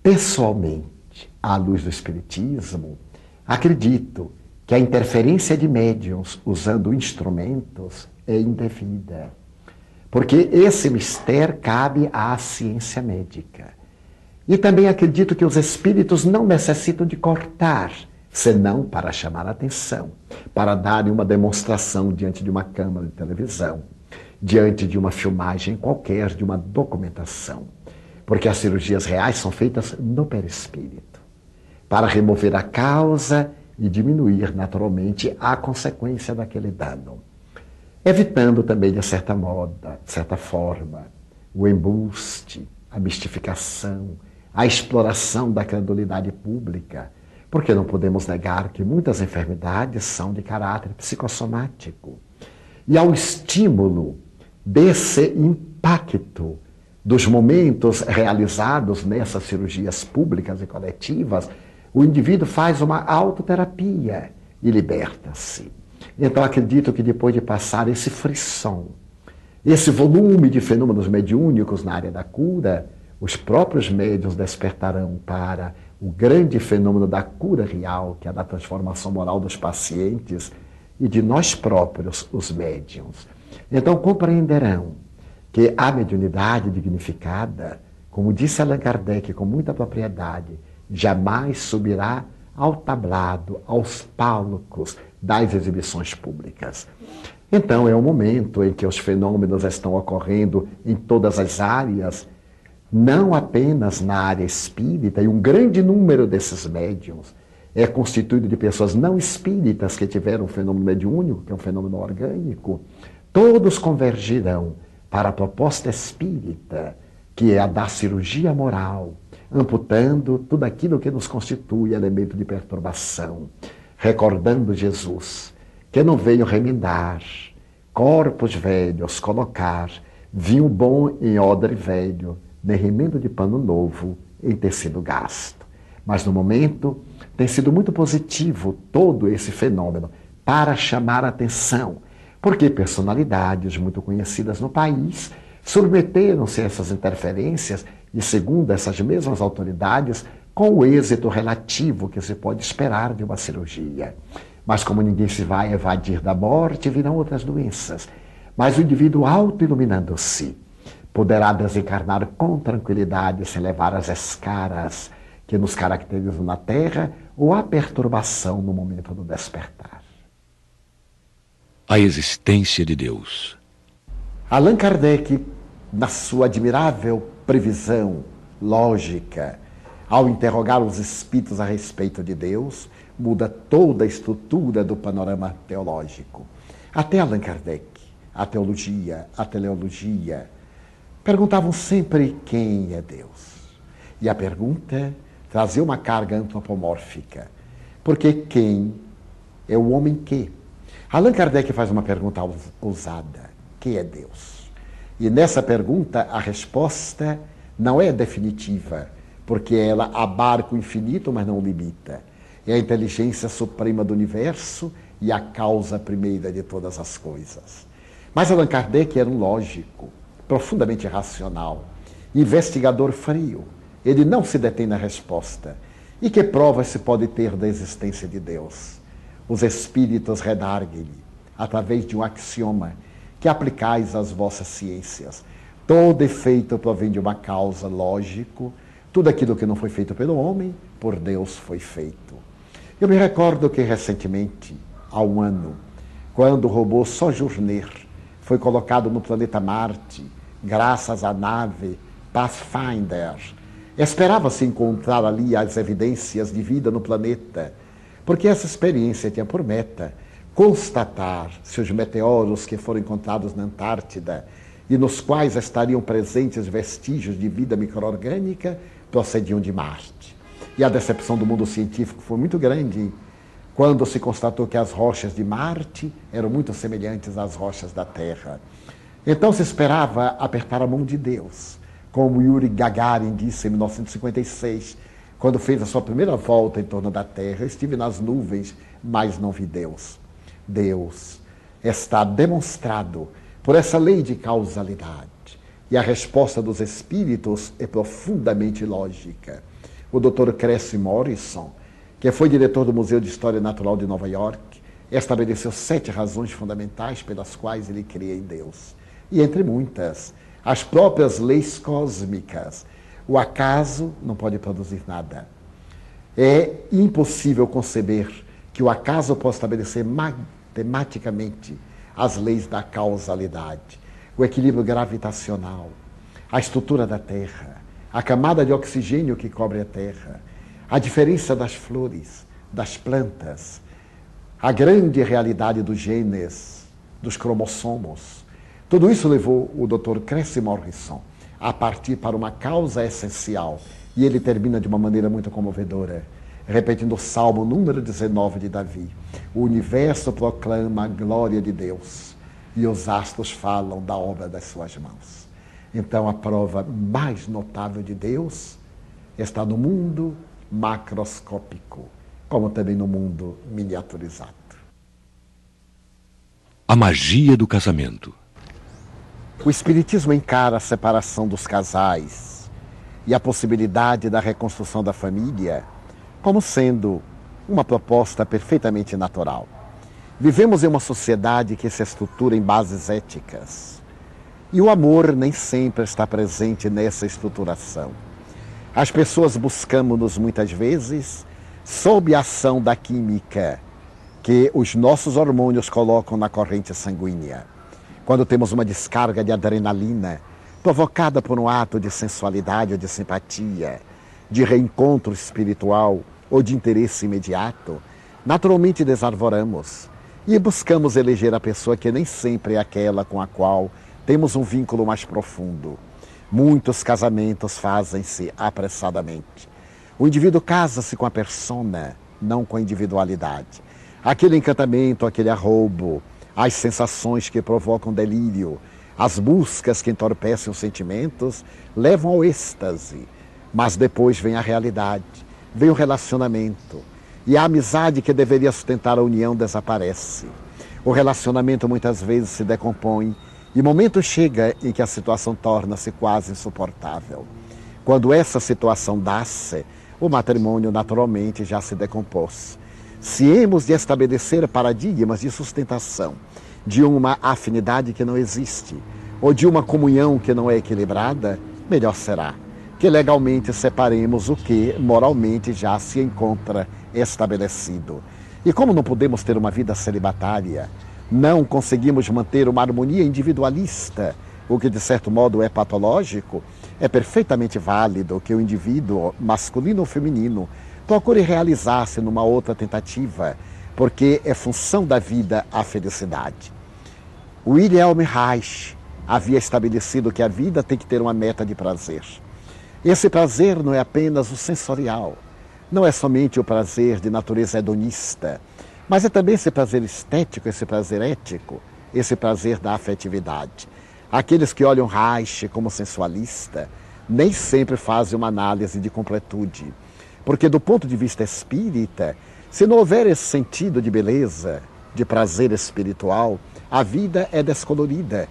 Pessoalmente, à luz do Espiritismo, acredito que a interferência de médiuns usando instrumentos é indevida, porque esse mistério cabe à ciência médica. E também acredito que os espíritos não necessitam de cortar, senão para chamar a atenção, para darem uma demonstração diante de uma câmara de televisão, diante de uma filmagem qualquer, de uma documentação. Porque as cirurgias reais são feitas no perispírito, para remover a causa e diminuir naturalmente a consequência daquele dano. Evitando também, de certa forma, o embuste, a mistificação, a exploração da credulidade pública, porque não podemos negar que muitas enfermidades são de caráter psicossomático. E ao estímulo desse impacto dos momentos realizados nessas cirurgias públicas e coletivas, o indivíduo faz uma autoterapia e liberta-se. Então acredito que depois de passar esse frisson, esse volume de fenômenos mediúnicos na área da cura, os próprios médiuns despertarão para o grande fenômeno da cura real, que é a da transformação moral dos pacientes e de nós próprios, os médiuns. Então compreenderão que a mediunidade dignificada, como disse Allan Kardec com muita propriedade, jamais subirá ao tablado, aos palcos das exibições públicas. Então é um momento em que os fenômenos estão ocorrendo em todas as áreas, não apenas na área espírita, e um grande número desses médiuns é constituído de pessoas não espíritas que tiveram um fenômeno mediúnico, que é um fenômeno orgânico. Todos convergirão para a proposta espírita, que é a da cirurgia moral, amputando tudo aquilo que nos constitui elemento de perturbação, recordando Jesus, que não veio remendar, corpos velhos colocar, vinho bom em odre velho, nem remendo de pano novo em tecido gasto. Mas no momento tem sido muito positivo todo esse fenômeno para chamar a atenção, porque personalidades muito conhecidas no país submeteram-se a essas interferências e, segundo essas mesmas autoridades, com o êxito relativo que se pode esperar de uma cirurgia. Mas como ninguém se vai evadir da morte, virão outras doenças. Mas o indivíduo auto-iluminando-se poderá desencarnar com tranquilidade, sem levar as escaras que nos caracterizam na Terra, ou há perturbação no momento do despertar? A existência de Deus. Allan Kardec, na sua admirável previsão lógica, ao interrogar os espíritos a respeito de Deus, muda toda a estrutura do panorama teológico. Até Allan Kardec, a teologia, a teleologia, perguntavam sempre quem é Deus. E a pergunta trazia uma carga antropomórfica. Porque quem é o homem que? Allan Kardec faz uma pergunta ousada. Quem é Deus? E nessa pergunta a resposta não é definitiva, porque ela abarca o infinito, mas não o limita. É a inteligência suprema do universo e a causa primeira de todas as coisas. Mas Allan Kardec era um lógico, profundamente racional, investigador frio. Ele não se detém na resposta. E que provas se pode ter da existência de Deus? Os espíritos redarguem-lhe, através de um axioma, que aplicais às vossas ciências. Todo efeito provém de uma causa, lógico. Tudo aquilo que não foi feito pelo homem, por Deus foi feito. Eu me recordo que recentemente, há um ano, quando o robô Sojourner foi colocado no planeta Marte, graças à nave Pathfinder, esperava-se encontrar ali as evidências de vida no planeta, porque essa experiência tinha por meta constatar se os meteoros que foram encontrados na Antártida e nos quais estariam presentes vestígios de vida micro-orgânica procediam de Marte. E a decepção do mundo científico foi muito grande quando se constatou que as rochas de Marte eram muito semelhantes às rochas da Terra. Então se esperava apertar a mão de Deus, como Yuri Gagarin disse em 1956, quando fez a sua primeira volta em torno da Terra. Estive nas nuvens, mas não vi Deus. Deus está demonstrado por essa lei de causalidade. E a resposta dos espíritos é profundamente lógica. O Dr. Cressy Morrison, que foi diretor do Museu de História Natural de Nova York, estabeleceu 7 razões fundamentais pelas quais ele cria em Deus. E entre muitas, as próprias leis cósmicas. O acaso não pode produzir nada. É impossível conceber que o acaso possa estabelecer matematicamente as leis da causalidade, o equilíbrio gravitacional, a estrutura da Terra, a camada de oxigênio que cobre a Terra, a diferença das flores, das plantas, a grande realidade dos genes, dos cromossomos. Tudo isso levou o Dr. Cressy Morrison a partir para uma causa essencial. E ele termina de uma maneira muito comovedora, repetindo o Salmo número 19 de Davi. O universo proclama a glória de Deus e os astros falam da obra das suas mãos. Então a prova mais notável de Deus está no mundo macroscópico, como também no mundo miniaturizado. A magia do casamento. O Espiritismo encara a separação dos casais e a possibilidade da reconstrução da família como sendo uma proposta perfeitamente natural. Vivemos em uma sociedade que se estrutura em bases éticas e o amor nem sempre está presente nessa estruturação. As pessoas buscamos-nos muitas vezes sob a ação da química que os nossos hormônios colocam na corrente sanguínea. Quando temos uma descarga de adrenalina provocada por um ato de sensualidade ou de simpatia, de reencontro espiritual ou de interesse imediato, naturalmente desarvoramos e buscamos eleger a pessoa que nem sempre é aquela com a qual temos um vínculo mais profundo. Muitos casamentos fazem-se apressadamente. O indivíduo casa-se com a persona, não com a individualidade. Aquele encantamento, aquele arroubo, as sensações que provocam delírio, as buscas que entorpecem os sentimentos, levam ao êxtase. Mas depois vem a realidade, vem o relacionamento. E a amizade que deveria sustentar a união desaparece. O relacionamento muitas vezes se decompõe e momento chega em que a situação torna-se quase insuportável. Quando essa situação dá-se, o matrimônio naturalmente já se decompôs. Se hemos de estabelecer paradigmas de sustentação de uma afinidade que não existe, ou de uma comunhão que não é equilibrada, melhor será que legalmente separemos o que moralmente já se encontra estabelecido. E como não podemos ter uma vida celibatária, não conseguimos manter uma harmonia individualista, o que de certo modo é patológico, é perfeitamente válido que o indivíduo, masculino ou feminino, procure realizar-se numa outra tentativa, porque é função da vida a felicidade. Wilhelm Reich havia estabelecido que a vida tem que ter uma meta de prazer. Esse prazer não é apenas o sensorial, não é somente o prazer de natureza hedonista, mas é também esse prazer estético, esse prazer ético, esse prazer da afetividade. Aqueles que olham Reich como sensualista nem sempre fazem uma análise de completude, porque do ponto de vista espírita, se não houver esse sentido de beleza, de prazer espiritual, a vida é descolorida.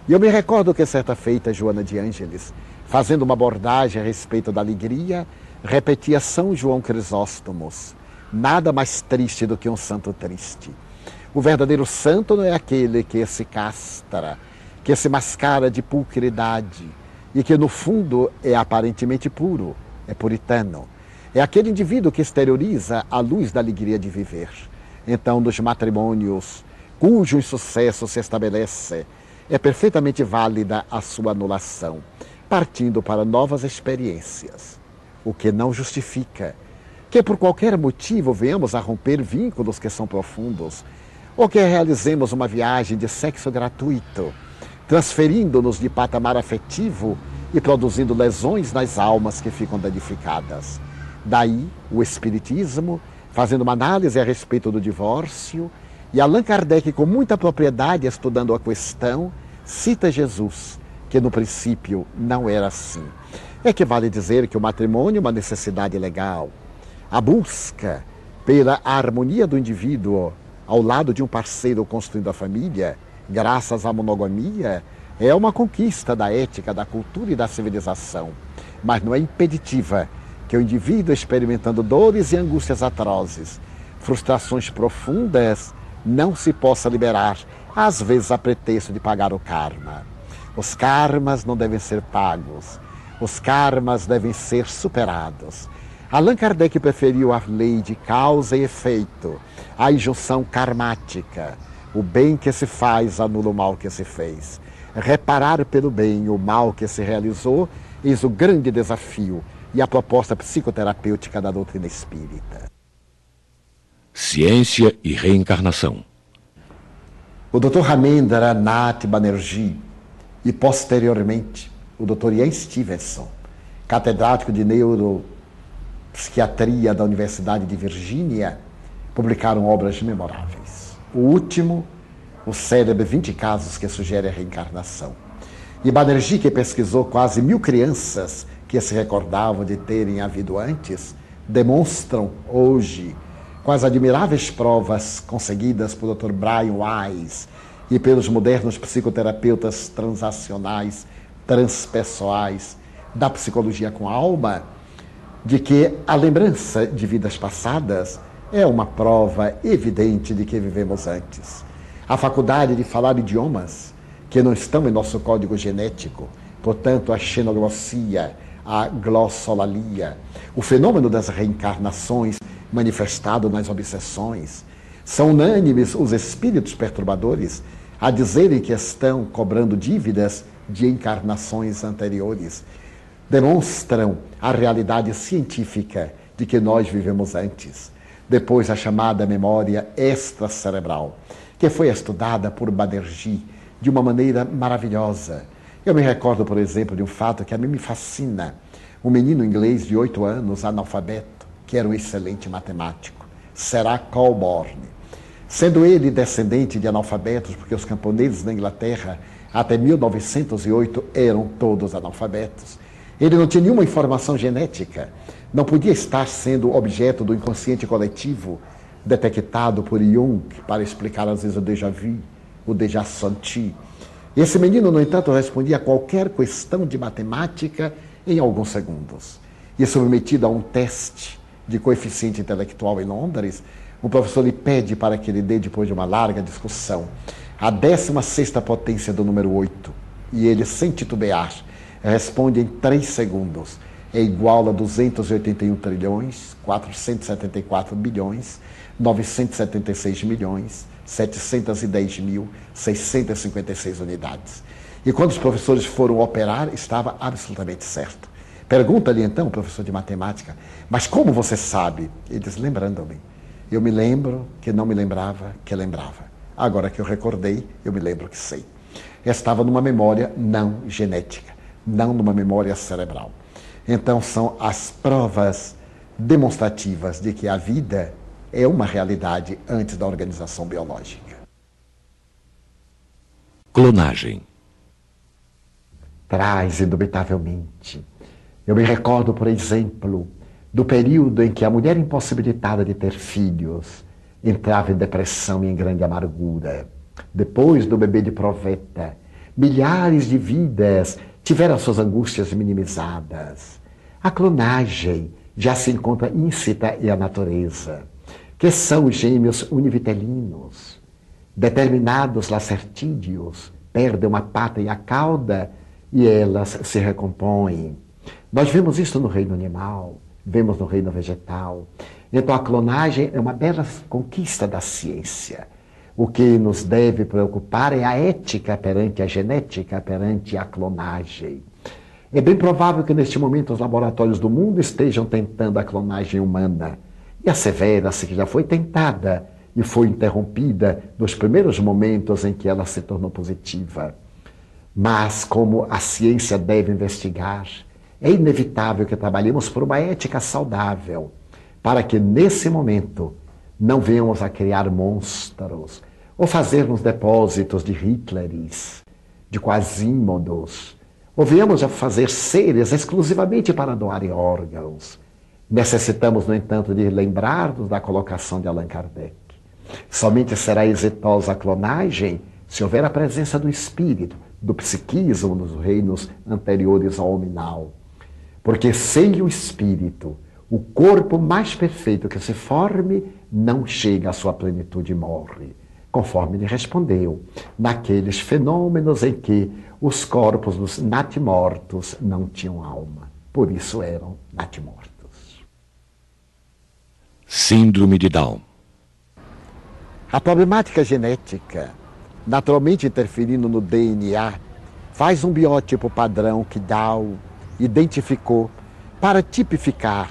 E eu me recordo que certa feita Joana de Ângeles, fazendo uma abordagem a respeito da alegria, repetia São João Crisóstomos: nada mais triste do que um santo triste. O verdadeiro santo não é aquele que se castra, que se mascara de pulcridade e que no fundo é aparentemente puro, é puritano. É aquele indivíduo que exterioriza a luz da alegria de viver. Então, nos matrimônios cujo insucesso se estabelece, é perfeitamente válida a sua anulação, partindo para novas experiências, o que não justifica que por qualquer motivo venhamos a romper vínculos que são profundos, ou que realizemos uma viagem de sexo gratuito, transferindo-nos de patamar afetivo e produzindo lesões nas almas que ficam danificadas. Daí o Espiritismo, fazendo uma análise a respeito do divórcio, e Allan Kardec, com muita propriedade, estudando a questão, cita Jesus, que no princípio não era assim. É que vale dizer que o matrimônio é uma necessidade legal. A busca pela harmonia do indivíduo ao lado de um parceiro construindo a família, graças à monogamia, é uma conquista da ética, da cultura e da civilização, mas não é impeditiva que o indivíduo, experimentando dores e angústias atrozes, frustrações profundas, não se possa liberar, às vezes a pretexto de pagar o karma. Os karmas não devem ser pagos, os karmas devem ser superados. Allan Kardec preferiu a lei de causa e efeito, a injunção karmática. O bem que se faz anula o mal que se fez. Reparar pelo bem o mal que se realizou, eis o grande desafio e a proposta psicoterapêutica da doutrina espírita. Ciência e reencarnação. O Dr. Ramendra Nath Banerjee e, posteriormente, o Dr. Ian Stevenson, catedrático de neuropsiquiatria da Universidade de Virgínia, publicaram obras memoráveis. O último, o célebre 20 casos que sugerem a reencarnação. E Banerjee, que pesquisou quase 1000 crianças que se recordavam de terem havido antes, demonstram hoje, com as admiráveis provas conseguidas por Dr. Brian Weiss e pelos modernos psicoterapeutas transacionais, transpessoais, da psicologia com alma, de que a lembrança de vidas passadas é uma prova evidente de que vivemos antes. A faculdade de falar idiomas que não estão em nosso código genético, portanto a xenoglossia, a glossolalia, o fenômeno das reencarnações manifestado nas obsessões, são unânimes os espíritos perturbadores a dizerem que estão cobrando dívidas de encarnações anteriores. Demonstram a realidade científica de que nós vivemos antes. Depois a chamada memória extracerebral, que foi estudada por Banerjee de uma maneira maravilhosa. Eu me recordo, por exemplo, de um fato que a mim me fascina. Um menino inglês de 8 anos, analfabeto, que era um excelente matemático, Sir Colborne. Sendo ele descendente de analfabetos, porque os camponeses da Inglaterra, até 1908, eram todos analfabetos. Ele não tinha nenhuma informação genética, não podia estar sendo objeto do inconsciente coletivo, detectado por Jung, para explicar às vezes o déjà vu, o déjà senti. Esse menino, no entanto, respondia a qualquer questão de matemática em alguns segundos. E submetido a um teste de coeficiente intelectual em Londres, o professor lhe pede para que ele dê, depois de uma larga discussão, a 16ª potência do número 8. E ele, sem titubear, responde em 3 segundos. é igual a 281 trilhões, 474 bilhões, 976 milhões, 710.656 unidades. E quando os professores foram operar, estava absolutamente certo. Pergunta-lhe então, o professor de matemática, mas como você sabe? Ele diz, lembrando-me. Eu me lembro que não me lembrava que lembrava. Agora que eu recordei, eu me lembro que sei. Estava numa memória não genética, não numa memória cerebral. Então são as provas demonstrativas de que a vida é uma realidade antes da organização biológica. Clonagem. Traz, indubitavelmente. Eu me recordo, por exemplo, do período em que a mulher impossibilitada de ter filhos entrava em depressão e em grande amargura. Depois do bebê de proveta, milhares de vidas tiveram suas angústias minimizadas. A clonagem já se encontra íncita em a natureza, que são os gêmeos univitelinos. Determinados lacertídeos perdem uma pata e a cauda e elas se recompõem. Nós vemos isso no reino animal, vemos no reino vegetal. Então a clonagem é uma bela conquista da ciência. O que nos deve preocupar é a ética perante a genética, perante a clonagem. É bem provável que neste momento os laboratórios do mundo estejam tentando a clonagem humana. E assevera-se que já foi tentada e foi interrompida nos primeiros momentos em que ela se tornou positiva. Mas como a ciência deve investigar, é inevitável que trabalhemos por uma ética saudável, para que nesse momento não venhamos a criar monstros, ou fazermos depósitos de Hitleres, de Quasímodos, ou venhamos a fazer seres exclusivamente para doarem órgãos. Necessitamos, no entanto, de lembrar-nos da colocação de Allan Kardec. Somente será exitosa a clonagem se houver a presença do espírito, do psiquismo nos reinos anteriores ao hominal. Porque sem o espírito, o corpo mais perfeito que se forme não chega à sua plenitude e morre, conforme ele respondeu, naqueles fenômenos em que os corpos dos natimortos não tinham alma, por isso eram natimortos. Síndrome de Down. A problemática genética, naturalmente interferindo no DNA, faz um biótipo padrão que Down identificou para tipificar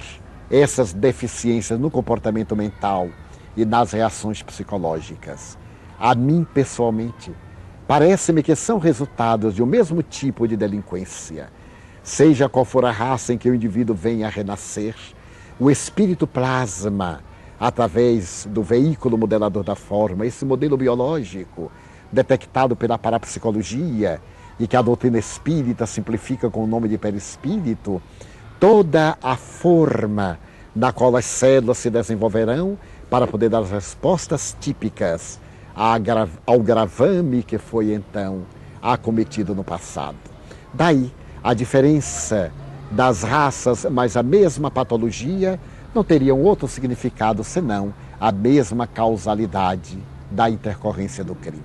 essas deficiências no comportamento mental e nas reações psicológicas. A mim, pessoalmente, parece-me que são resultados de um mesmo tipo de delinquência. Seja qual for a raça em que o indivíduo venha a renascer, o espírito plasma, através do veículo modelador da forma, esse modelo biológico, detectado pela parapsicologia, e que a doutrina espírita simplifica com o nome de perispírito, toda a forma na qual as células se desenvolverão para poder dar as respostas típicas ao gravame que foi então acometido no passado. Daí a diferença das raças, mas a mesma patologia, não teriam outro significado senão a mesma causalidade da intercorrência do crime.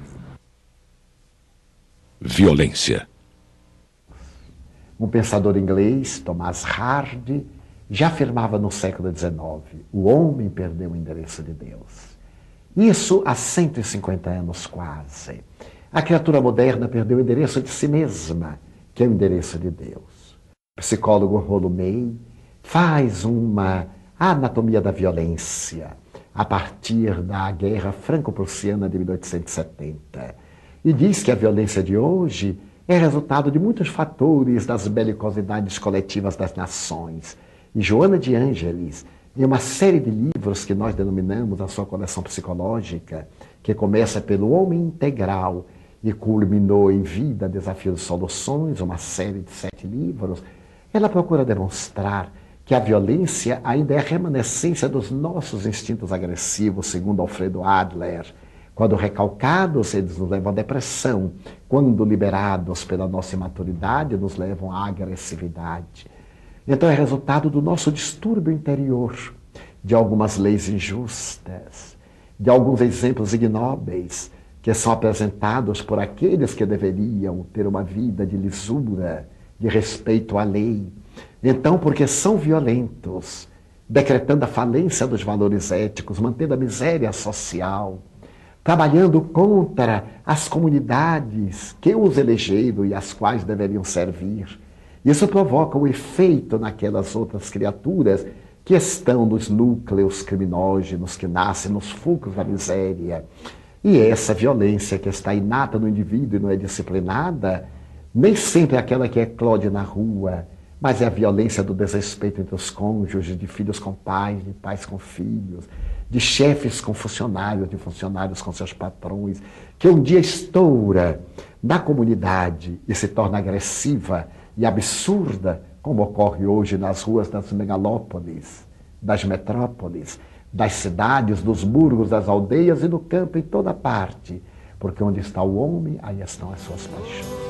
Violência. Um pensador inglês, Thomas Hardy, já afirmava no século XIX, o homem perdeu o endereço de Deus. Isso há 150 anos quase. A criatura moderna perdeu o endereço de si mesma, que é o endereço de Deus. O psicólogo Rollo May faz uma anatomia da violência a partir da Guerra Franco-Prussiana de 1870 e diz que a violência de hoje é resultado de muitos fatores das belicosidades coletivas das nações. E Joana de Ângeles, em uma série de livros que nós denominamos a sua coleção psicológica, que começa pelo Homem Integral e culminou em Vida, Desafios e Soluções, uma série de 7 livros, ela procura demonstrar que a violência ainda é a remanescência dos nossos instintos agressivos, segundo Alfredo Adler. Quando recalcados, eles nos levam à depressão. Quando liberados pela nossa imaturidade, nos levam à agressividade. Então é resultado do nosso distúrbio interior, de algumas leis injustas, de alguns exemplos ignóbeis que são apresentados por aqueles que deveriam ter uma vida de lisura, de respeito à lei. Então, porque são violentos, decretando a falência dos valores éticos, mantendo a miséria social, trabalhando contra as comunidades que os elegeram e as quais deveriam servir. Isso provoca um efeito naquelas outras criaturas que estão nos núcleos criminógenos, que nascem nos fulcros da miséria. E essa violência que está inata no indivíduo e não é disciplinada, nem sempre é aquela que eclode na rua, mas é a violência do desrespeito entre os cônjuges, de filhos com pais, de pais com filhos, de chefes com funcionários, de funcionários com seus patrões, que um dia estoura na comunidade e se torna agressiva e absurda, como ocorre hoje nas ruas das megalópolis, das metrópoles, das cidades, dos burgos, das aldeias e no campo, em toda parte. Porque onde está o homem, aí estão as suas paixões.